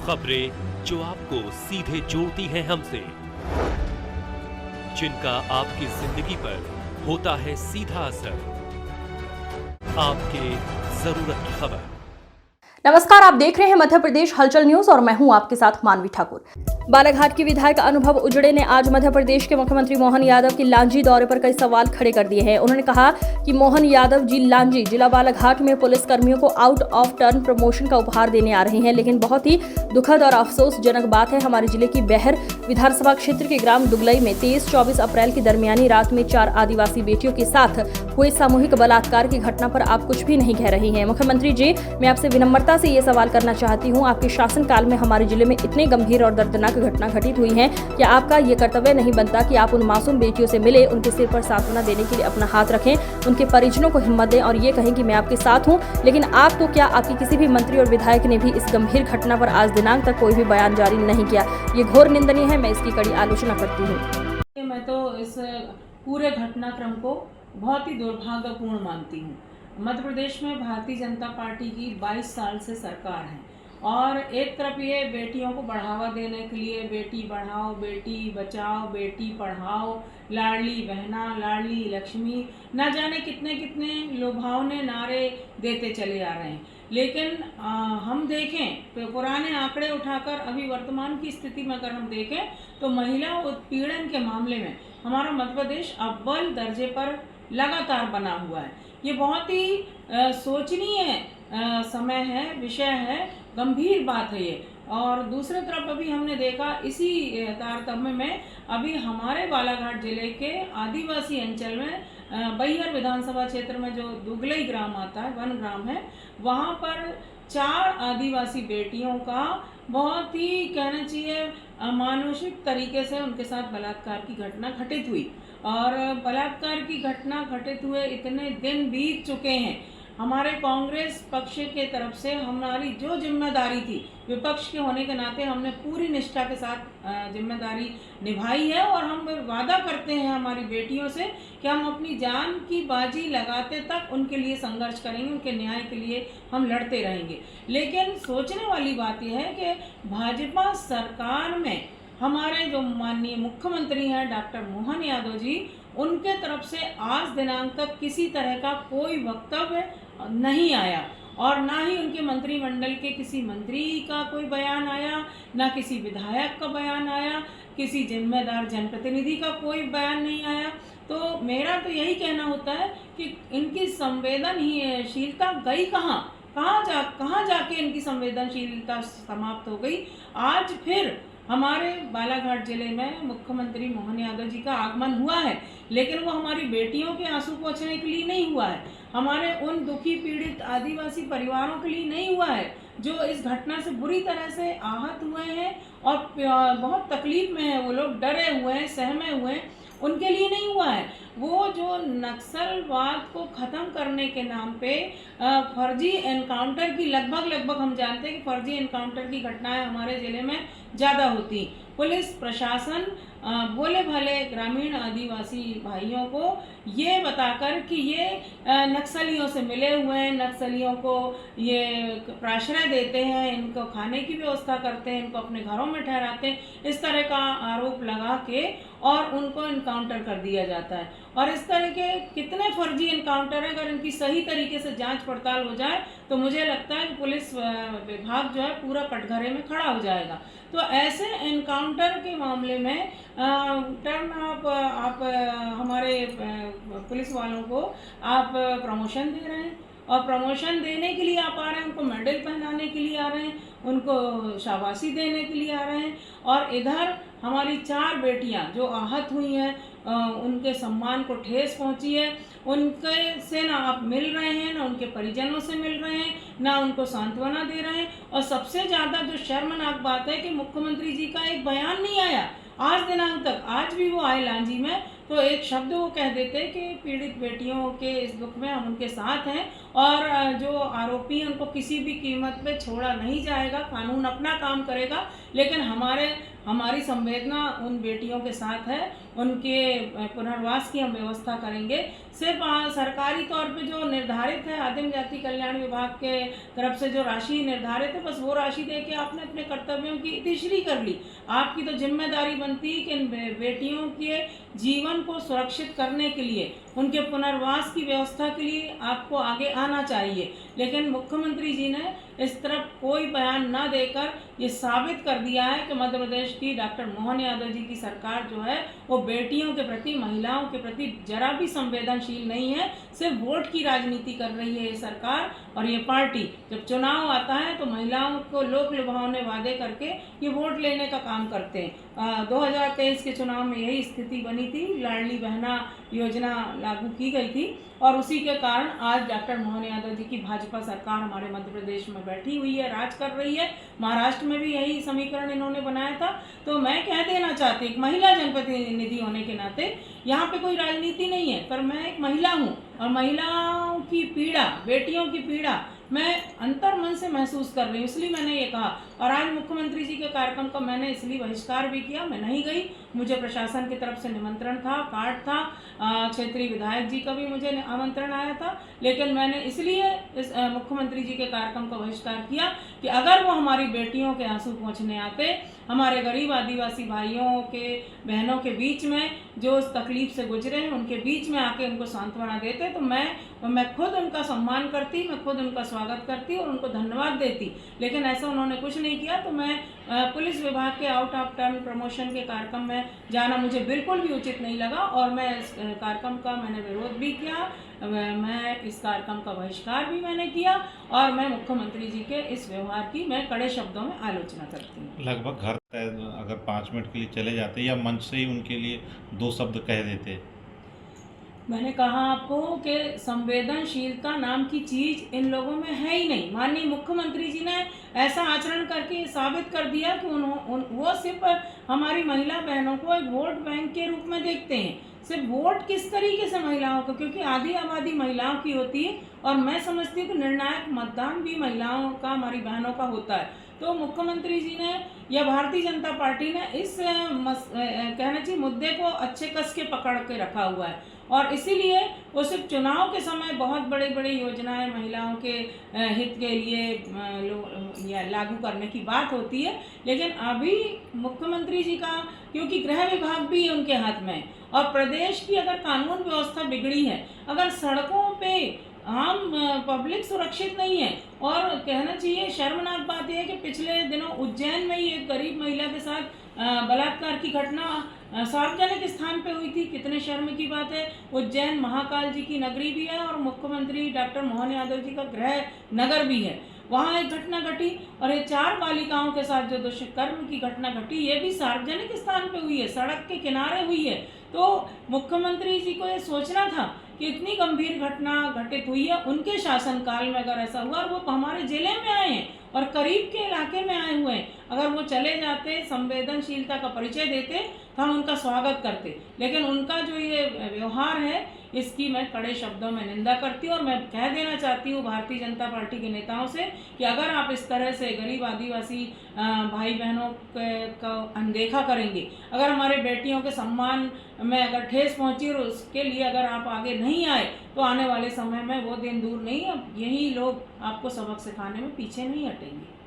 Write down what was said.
खबरें जो आपको सीधे जोड़ती हैं हमसे, जिनका आपकी जिंदगी पर होता है सीधा असर। आपके जरूरत की खबर। नमस्कार, आप देख रहे हैं मध्य प्रदेश हलचल न्यूज और मैं हूं आपके साथ मानवी ठाकुर। बालाघाट की विधायक अनुभव उजड़े ने आज मध्य प्रदेश के मुख्यमंत्री मोहन यादव की लांजी दौरे पर कई सवाल खड़े कर दिए हैं। उन्होंने कहा कि मोहन यादव जी लांजी जिला बालाघाट में पुलिस कर्मियों को आउट ऑफ टर्न प्रमोशन का उपहार देने आ रहे हैं, लेकिन बहुत ही दुखद और अफसोसजनक बात है, हमारे जिले की बेहर विधानसभा क्षेत्र के ग्राम दुगलई में 23-24 अप्रैल की दरमियानी रात में 4 आदिवासी बेटियों के साथ हुए सामूहिक बलात्कार की घटना पर आप कुछ भी नहीं कह रही हैं। मुख्यमंत्री जी, मैं आपसे विनम्रता से ये सवाल करना चाहती हूँ, आपके शासनकाल में हमारे जिले में इतने गंभीर और दर्दनाक घटना घटित हुई है, क्या आपका ये कर्तव्य नहीं बनता कि आप उन मासूम बेटियों से मिले, उनके सिर पर सांत्वना देने के लिए अपना हाथ रखें, उनके परिजनों को हिम्मत दें और ये कहें कि मैं आपके साथ हूँ। लेकिन आप तो क्या, आपकी किसी भी मंत्री और विधायक ने भी इस गंभीर घटना पर आज दिनांक तक कोई भी बयान जारी नहीं किया। ये घोर निंदनीय है, मैं इसकी कड़ी आलोचना करती हूँ। मैं तो इस पूरे घटनाक्रम को बहुत ही दुर्भाग्यपूर्ण मानती हूँ। मध्य प्रदेश में भारतीय जनता पार्टी की 22 साल से सरकार है और एक तरफ ये बेटियों को बढ़ावा देने के लिए बेटी बढ़ाओ, बेटी बचाओ, बेटी पढ़ाओ, लाडली बहना, लाडली लक्ष्मी, ना जाने कितने कितने लुभावने नारे देते चले आ रहे हैं। लेकिन हम देखें तो पुराने आंकड़े उठाकर अभी वर्तमान की स्थिति में अगर हम देखें तो महिला उत्पीड़न के मामले में हमारा मध्य प्रदेश अव्वल दर्जे पर लगातार बना हुआ है। ये बहुत ही सोचनीय समय है, विषय है, गंभीर बात है ये। और दूसरे तरफ अभी हमने देखा इसी तारतम्य में अभी हमारे बालाघाट जिले के आदिवासी अंचल में बैहर विधानसभा क्षेत्र में जो दुगलई ग्राम आता है, वन ग्राम है, वहाँ पर 4 आदिवासी बेटियों का बहुत ही कहना चाहिए अमानुषिक तरीके से उनके साथ बलात्कार की घटना घटित हुई। और बलात्कार की घटना घटित हुए इतने दिन बीत चुके हैं। हमारे कांग्रेस पक्ष के तरफ से हमारी जो जिम्मेदारी थी, विपक्ष के होने के नाते हमने पूरी निष्ठा के साथ जिम्मेदारी निभाई है और हम वादा करते हैं हमारी बेटियों से कि हम अपनी जान की बाजी लगाते तक उनके लिए संघर्ष करेंगे, उनके न्याय के लिए हम लड़ते रहेंगे। लेकिन सोचने वाली बात यह है कि भाजपा सरकार में हमारे जो माननीय मुख्यमंत्री हैं डॉक्टर मोहन यादव जी, उनके तरफ से आज दिनांक तक किसी तरह का कोई वक्तव्य नहीं आया और ना ही उनके मंत्रिमंडल के किसी मंत्री का कोई बयान आया, ना किसी विधायक का बयान आया, किसी जिम्मेदार जनप्रतिनिधि का कोई बयान नहीं आया। तो मेरा तो यही कहना होता है कि इनकी संवेदनशीलता गई कहाँ जाके इनकी संवेदनशीलता समाप्त हो गई। आज फिर हमारे बालाघाट जिले में मुख्यमंत्री मोहन यादव जी का आगमन हुआ है, लेकिन वो हमारी बेटियों के आंसू पोंछने के लिए नहीं हुआ है, हमारे उन दुखी पीड़ित आदिवासी परिवारों के लिए नहीं हुआ है जो इस घटना से बुरी तरह से आहत हुए हैं और बहुत तकलीफ में है, वो लोग डरे हुए हैं, सहमे हुए हैं, उनके लिए नहीं हुआ है। वो जो नक्सलवाद को ख़त्म करने के नाम पे फर्जी एनकाउंटर की लगभग हम जानते हैं कि फर्जी एनकाउंटर की घटनाएं हमारे ज़िले में ज़्यादा होती। पुलिस प्रशासन बोले भले ग्रामीण आदिवासी भाइयों को ये बताकर कि ये नक्सलियों से मिले हुए हैं, नक्सलियों को ये प्राश्रय देते हैं, इनको खाने की व्यवस्था करते हैं, इनको अपने घरों में ठहराते हैं, इस तरह का आरोप लगा के और उनको इनकाउंटर कर दिया जाता है। और इस तरह के कितने फर्जी इनकाउंटर हैं, अगर इनकी सही तरीके से जांच पड़ताल हो जाए तो मुझे लगता है कि पुलिस विभाग जो है पूरा कटघरे में खड़ा हो जाएगा। तो ऐसे एनकाउंटर के मामले में आप हमारे पुलिस वालों को आप प्रमोशन दे रहे हैं और प्रमोशन देने के लिए आप आ रहे हैं, उनको मेडल पहनाने के लिए आ रहे हैं, उनको शाबाशी देने के लिए आ रहे हैं और इधर हमारी 4 बेटियां जो आहत हुई हैं उनके सम्मान को ठेस पहुंची है, उनके से ना आप मिल रहे हैं, ना उनके परिजनों से मिल रहे हैं, ना उनको सांत्वना दे रहे हैं। और सबसे ज़्यादा जो शर्मनाक बात है कि मुख्यमंत्री जी का एक बयान नहीं आया आज दिनांक तक। आज भी वो आए लांजी में तो एक शब्द वो कह देते कि पीड़ित बेटियों के इस दुख में हम उनके साथ हैं और जो आरोपी हैं उनको किसी भी कीमत पे छोड़ा नहीं जाएगा, कानून अपना काम करेगा। लेकिन हमारे हमारी संवेदना उन बेटियों के साथ है, उनके पुनर्वास की हम व्यवस्था करेंगे। सिर्फ सरकारी तौर पे जो निर्धारित है आदिम जाति कल्याण विभाग के तरफ से जो राशि निर्धारित है, बस वो राशि दे के आपने अपने कर्तव्यों की इतिश्री कर ली। आपकी तो जिम्मेदारी बनती है कि इन बेटियों के जीवन को सुरक्षित करने के लिए, उनके पुनर्वास की व्यवस्था के लिए आपको आगे आना चाहिए। लेकिन मुख्यमंत्री जी ने इस तरफ कोई बयान न देकर ये साबित कर दिया है कि मध्य प्रदेश की डॉक्टर मोहन यादव जी की सरकार जो है वो बेटियों के प्रति, महिलाओं के प्रति जरा भी संवेदनशील नहीं है। सिर्फ वोट की राजनीति कर रही है ये सरकार और ये पार्टी। जब चुनाव आता है तो महिलाओं को लोक लुभावने वादे करके ये वोट लेने का काम करते हैं। 2023 के चुनाव में यही स्थिति बनी थी, लाडली बहना योजना लागू की गई थी और उसी के कारण आज डॉक्टर मोहन यादव जी की भाजपा सरकार हमारे मध्य प्रदेश में बैठी हुई है, राज कर रही है। महाराष्ट्र में भी यही समीकरण इन्होंने बनाया था। तो मैं कह देना चाहती हूँ, महिला जनप्रतिनिधि होने के नाते यहाँ पे कोई राजनीति नहीं है, पर मैं एक महिला हूँ और महिलाओं की पीड़ा, बेटियों की पीड़ा मैं अंतर मन से महसूस कर रही हूँ, इसलिए मैंने ये कहा। और आज मुख्यमंत्री जी के कार्यक्रम का मैंने इसलिए बहिष्कार भी किया, मैं नहीं गई। मुझे प्रशासन की तरफ से निमंत्रण था, कार्ड था, क्षेत्रीय विधायक जी का भी मुझे आमंत्रण आया था, लेकिन मैंने इसलिए इस मुख्यमंत्री जी के कार्यक्रम का बहिष्कार किया कि अगर वो हमारी बेटियों के आंसू पोंछने आते, हमारे गरीब आदिवासी भाइयों के बहनों के बीच में जो उस तकलीफ से गुजरे हैं उनके बीच में आके उनको सांत्वना देते, तो मैं खुद उनका सम्मान करती, मैं खुद उनका स्वागत करती और उनको धन्यवाद देती। लेकिन ऐसा उन्होंने कुछ नहीं किया। तो मैं पुलिस विभाग के आउट ऑफ टर्न प्रमोशन के कार्यक्रम में जाना मुझे बिल्कुल भी उचित नहीं लगा और मैं इस कार्यक्रम का मैंने विरोध भी किया। मैं इस कार्यक्रम का बहिष्कार भी मैंने किया और मैं मुख्यमंत्री जी के इस व्यवहार की मैं कड़े शब्दों में आलोचना करती हूँ। लगभग घर अगर 5 मिनट के लिए चले जाते या मंच से ही उनके लिए 2 शब्द कह देते। मैंने कहा आपको कि संवेदनशीलता नाम की चीज़ इन लोगों में है ही नहीं। माननीय मुख्यमंत्री जी ने ऐसा आचरण करके साबित कर दिया कि वो सिर्फ हमारी महिला बहनों को एक वोट बैंक के रूप में देखते हैं। सिर्फ वोट किस तरीके से महिलाओं को, क्योंकि आधी आबादी महिलाओं की होती है और मैं समझती हूँ कि निर्णायक मतदान भी महिलाओं का, हमारी बहनों का होता है। तो मुख्यमंत्री जी ने या भारतीय जनता पार्टी ने इस कहना चाहिए मुद्दे को अच्छे कस के पकड़ के रखा हुआ है और इसीलिए वो सिर्फ चुनाव के समय बहुत बड़ी बड़ी योजनाएं महिलाओं के हित के लिए लागू करने की बात होती है। लेकिन अभी मुख्यमंत्री जी का, क्योंकि गृह विभाग भी उनके हाथ में और प्रदेश की अगर कानून व्यवस्था बिगड़ी है, अगर सड़कों पे आम पब्लिक सुरक्षित नहीं है और कहना चाहिए शर्मनाक बात यह है कि पिछले दिनों उज्जैन में ही एक गरीब महिला के साथ बलात्कार की घटना सार्वजनिक स्थान पे हुई थी। कितने शर्म की बात है। उज्जैन महाकाल जी की नगरी भी है और मुख्यमंत्री डॉक्टर मोहन यादव जी का गृह नगर भी है। वहाँ एक घटना घटी और ये 4 बालिकाओं के साथ जो दुष्कर्म की घटना घटी, ये भी सार्वजनिक स्थान पे हुई है, सड़क के किनारे हुई है। तो मुख्यमंत्री जी को ये सोचना था कि इतनी गंभीर घटना घटित हुई है उनके शासनकाल में, अगर ऐसा हुआ और वो हमारे जिले में आए हैं और करीब के इलाके में आए हुए हैं, अगर वो चले जाते, संवेदनशीलता का परिचय देते तो हम उनका स्वागत करते। लेकिन उनका जो ये व्यवहार है इसकी मैं कड़े शब्दों में निंदा करती हूँ और मैं कह देना चाहती हूँ भारतीय जनता पार्टी के नेताओं से कि अगर आप इस तरह से गरीब आदिवासी भाई बहनों का अनदेखा करेंगे, अगर हमारे बेटियों के सम्मान में अगर ठेस पहुँची और उसके लिए अगर आप आगे नहीं आए तो आने वाले समय में वो दिन दूर नहीं, अब यही लोग आपको सबक सिखाने में पीछे नहीं हटेंगे।